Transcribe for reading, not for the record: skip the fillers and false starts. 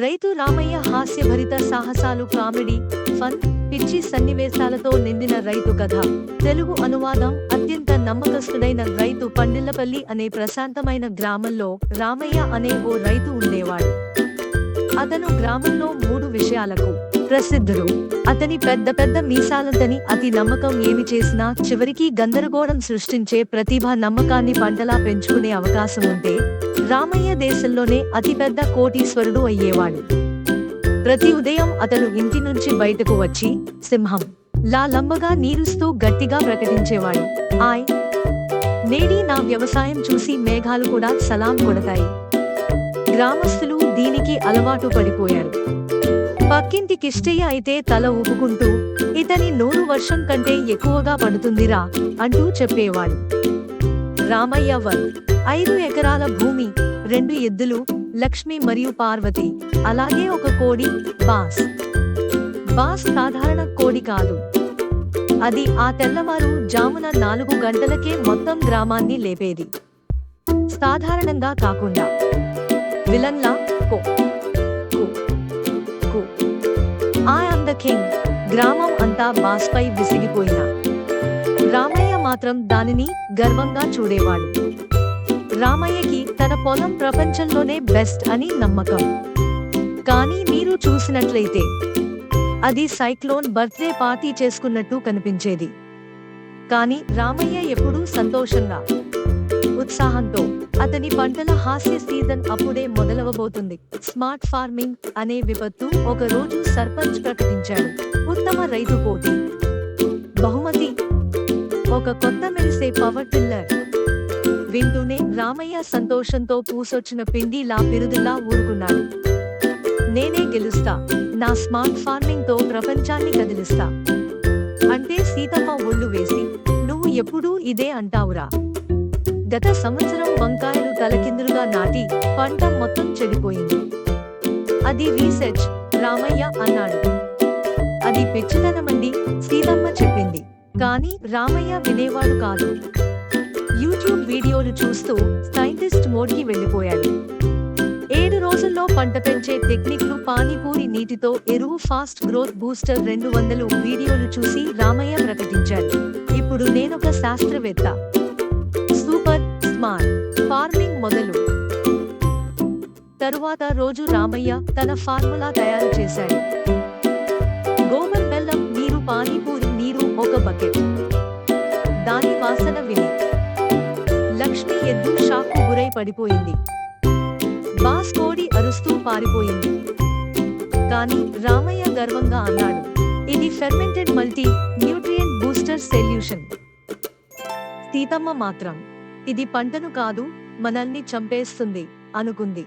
రైతు రామయ్య హాస్యభరిత సాహసాలు, comedy, fun, పిచ్చి సన్నివేశాలతో నిండిన రైతు కథ. తెలుగు అనువాదం. అత్యంత నమ్మకస్తుడైన రైతు పండిళ్లపల్లి అనే ప్రశాంతమైన గ్రామంలో రామయ్య అనే ఓ రైతు ఉండేవాడు. అతను గ్రామంలో 3 విషయాలకు ప్రసిద్ధుడు. అతని పెద్ద పెద్ద మీసాలంతని అతి నమ్మకం. ఏమి చేసినా చివరికి గందరగోళం సృష్టించే ప్రతిభ. నమ్మకాన్ని పంటలా పెంచుకునే అవకాశం ఉంటే రామయ్య దేశంలోనే అతిపెద్ద కోటీశ్వరుడు అయ్యేవాడు. ప్రతి ఉదయం అతను ఇంటి నుంచి బయటకు వచ్చి సింహం లా లంబగా నీరుస్తూ గట్టిగా ప్రకటించేవాడు, ఆయ్ నేడి నా వ్యవసాయం చూసి మేఘాలు కూడా సలాం కొడతాయి. గ్రామస్తులు దీనికి అలవాటు పడిపోయారు. పక్కింటి కిష్టయ్య అయితే తల ఊపుకుంటూ, ఇతని నోరు వర్షం కంటే ఎక్కువగా పడుతుందిరా అంటూ చెప్పేవాడు. రామయ్య 5 ఎకరాల భూమి, 2 ఎద్దులు, లక్ష్మి మరియు పార్వతి, అలాగే ఒక కోడి, బాస్. బాస్ సాధారణ కోడి కాదు. అది ఆ తెల్లవారు జామున 4 గంటలకే మొత్తం గ్రామాన్ని లేపేది. సాధారణంగా కాకుండా విలన్లా కో కో కో ఐ యామ్ ద కింగ్. గ్రామం అంతా బాస్ పై విసిగిపోయినా రామయ్య మాత్రం దానిని గర్వంగా చూడేవాడు. రామయ్యకి తన పొలం ప్రపంచంలోనే బెస్ట్ అని నమ్మకం. కానీ మీరు చూసినట్లయితే అది సైక్లోన్ బర్త్డే పార్టీ చేసుకున్నట్టు కనిపించేది. కానీ రామయ్య ఎప్పుడూ సంతోషంగా, ఉత్సాహంతో. అతని పంటల హాస్య సీజన్ అప్పుడే మొదలవబోతుంది. స్మార్ట్ ఫార్మింగ్ అనే విపత్తు. ఒక రోజు సర్పంచ్ ప్రకటించాడు, ఉత్తమ రైతు పోటీ బహుమతి ఒక కొత్త మెరిసే పవర్ టిల్లర్. వింటూనే రామయ్య సంతోషంతో పూసొచ్చిన పిండిలా పిరుదులా ఊరుకున్నాడు. నేనే గెలుస్తా, నా స్మార్ట్ ఫార్మింగ్ తో ప్రపంచాన్ని కదిలిస్తా అంటే సీతమ్మ ఒళ్ళు వేసి, నువ్వు ఎప్పుడూ ఇదే అంటావురా. గత సంవత్సరం వంకాయలు తలకిందులుగా నాటి పంట మొత్తం చెడిపోయింది. అది రీసెర్చ్ రామయ్య అన్నాడు. అది పిచ్చితనమండి, సీతమ్మ చెప్పింది. కానీ రామయ్య వినేవాడు కాదు. యూట్యూబ్ వీడియోలు చూస్తూ సైంటిస్ట్ మోడ్కి వెళ్ళిపోయాడు. 7 రోజుల్లో పంట పెంచే టెక్నిక్లు, పానీపూరి నీటితో ఎరువు, ఫాస్ట్ గ్రోత్ బూస్టర్ 200 వీడియోలు చూసి రామయ్య ప్రకటించాడు, ఇప్పుడు నేనొక శాస్త్రవేత్త. సూపర్ స్మార్ట్ ఫార్మింగ్ మొదలు. తరువాత రోజు రామయ్య తన ఫార్ములా తయారు చేశాడు. గోబర్ బెల్లం నీరు, పానీపూరి నీరు ఒక బకెట్. దాని వాసన విని లక్ష్మి ఎద్దు షాక్కు గురై పడిపోయింది. బాస్ కోడి అరుస్తూ పారిపోయింది. కానీ రామయ్య గర్వంగా అన్నాడు, ఇది fermented multi nutrient booster solution. Seethamma మాత్రం, ఇది పంటను కాదు మనల్ని చంపేస్తుంది అనుకుంది.